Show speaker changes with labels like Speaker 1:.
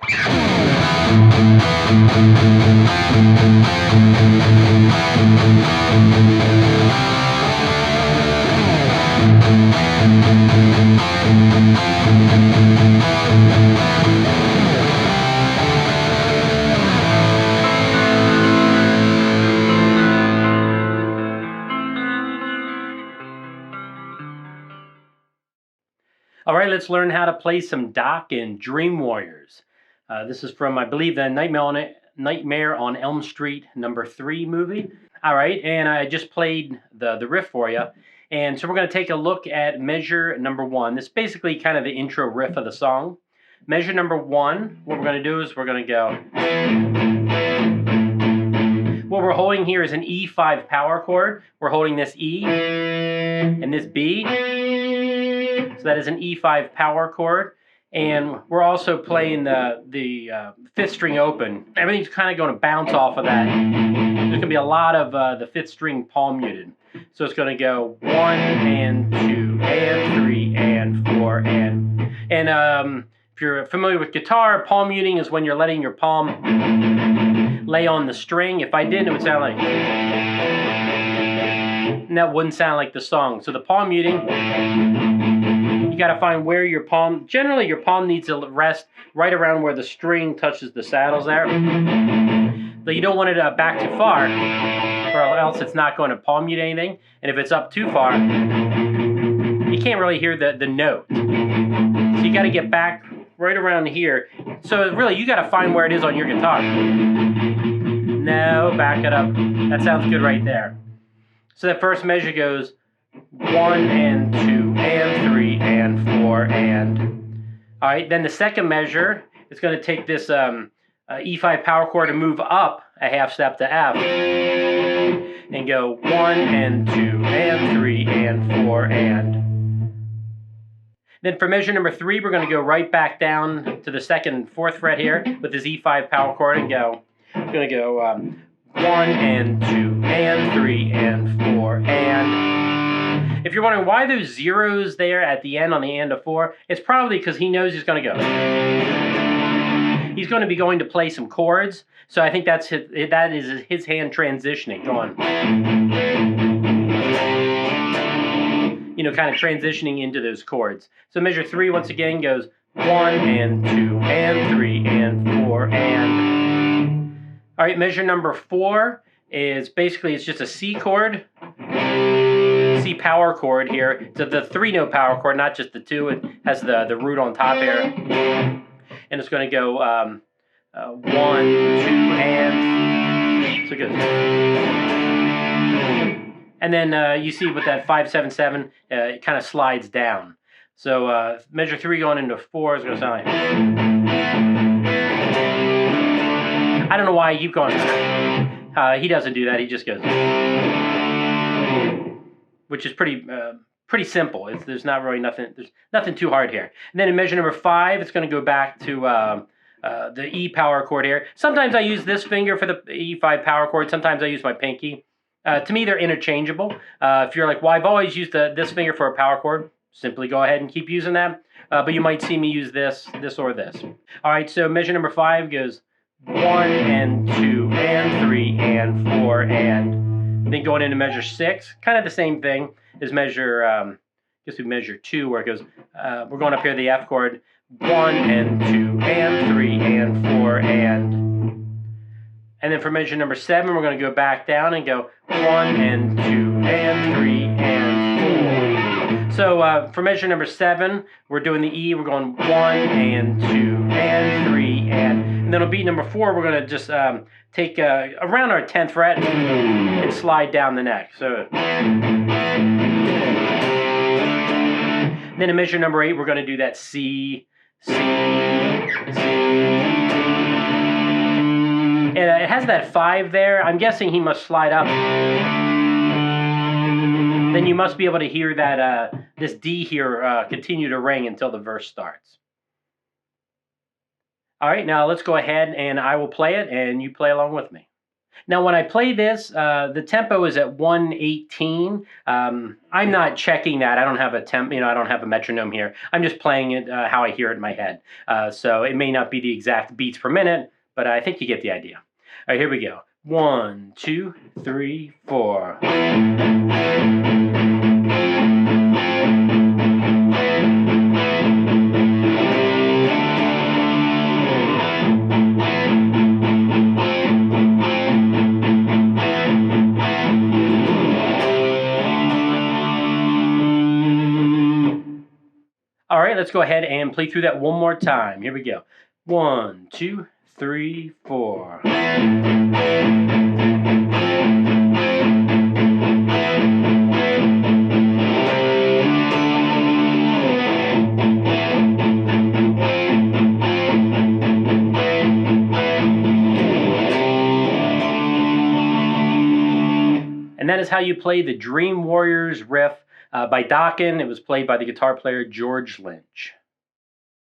Speaker 1: All right, let's learn how to play some Dokken Dream Warriors. This is from, I believe, the Nightmare on Elm Street #3 movie. All right, and I just played the riff for you. And so we're going to take a look at measure number 1. This is basically kind of the intro riff of the song. Measure number 1, what we're going to do is we're going to go... What we're holding here is an E5 power chord. We're holding this E and this B. So that is an E5 power chord. And we're also playing the 5th string open. Everything's kind of going to bounce off of that. There's going to be a lot of the 5th string palm muted. So it's going to go 1 and 2 and 3 and 4 and if you're familiar with guitar, palm muting is when you're letting your palm lay on the string. If I didn't, it would sound like... And that wouldn't sound like the song. So the palm muting, you got to find where your palm... Generally, your palm needs to rest right around where the string touches the saddles there. But you don't want it back too far, or else it's not going to palm mute anything. And if it's up too far, you can't really hear the note. So you got to get back right around here. So really, you got to find where it is on your guitar. No, back it up. That sounds good right there. So that first measure goes 1 and 2 and 3 and 4 and... All right, then the second measure is going to take this E5 power chord and move up a half step to F. And go 1 and 2 and 3 and 4 and... Then for measure number 3, we're going to go right back down to the 2nd, 4th fret here with this E5 power chord and go... We're going to go 1 and 2 and 3 and 4 and... If you're wondering why those zeros there at the end on the and of 4, it's probably because he knows he's going to go. He's going to be going to play some chords, so I think that is his hand transitioning, going. You know, kind of transitioning into those chords. So measure 3 once again goes 1 and 2 and 3 and 4 and... All right, measure number 4 is basically, it's just a C chord, C power chord here. It's the 3-note power chord, not just the 2. It has the root on top here. And it's going to go 1, 2, and... So it goes... And then you see with that 5, 7, 7, it kind of slides down. So measure 3 going into 4 is going to sound like... I don't know why I keep going. He doesn't do that. He just goes... Which is pretty simple. There's not really nothing... There's nothing too hard here. And then in measure number 5, it's going to go back to the E power chord here. Sometimes I use this finger for the E5 power chord. Sometimes I use my pinky. To me, they're interchangeable. If you're like, well, I've always used this finger for a power chord, simply go ahead and keep using that. But you might see me use this, or this. All right, so measure number 5 goes 1 and 2 and 3 and 4 and... Then going into measure 6, kind of the same thing as measure, I guess we measure 2, where it goes, we're going up here the F chord, 1 and 2 and 3 and 4 and... And then for measure number 7, we're going to go back down and go 1 and 2 and 3 and 4. So for measure number 7, we're doing the E. We're going 1 and 2 and 3 and then on beat number 4, we're going to just take around our 10th fret and slide down the neck. So then in measure number 8, we're going to do that C, C, C. And it has that 5 there. I'm guessing he must slide up. Then you must be able to hear that this D here continue to ring until the verse starts. All right, now let's go ahead and I will play it and you play along with me. Now, when I play this, the tempo is at 118. I'm not checking that. I don't have a I don't have a metronome here. I'm just playing it how I hear it in my head. So it may not be the exact beats per minute, but I think you get the idea. All right, here we go. 1, 2, 3, 4. All right, let's go ahead and play through that one more time. Here we go. 1, 2, 3, 4. And that is how you play the Dream Warriors riff by Dokken. It was played by the guitar player George Lynch.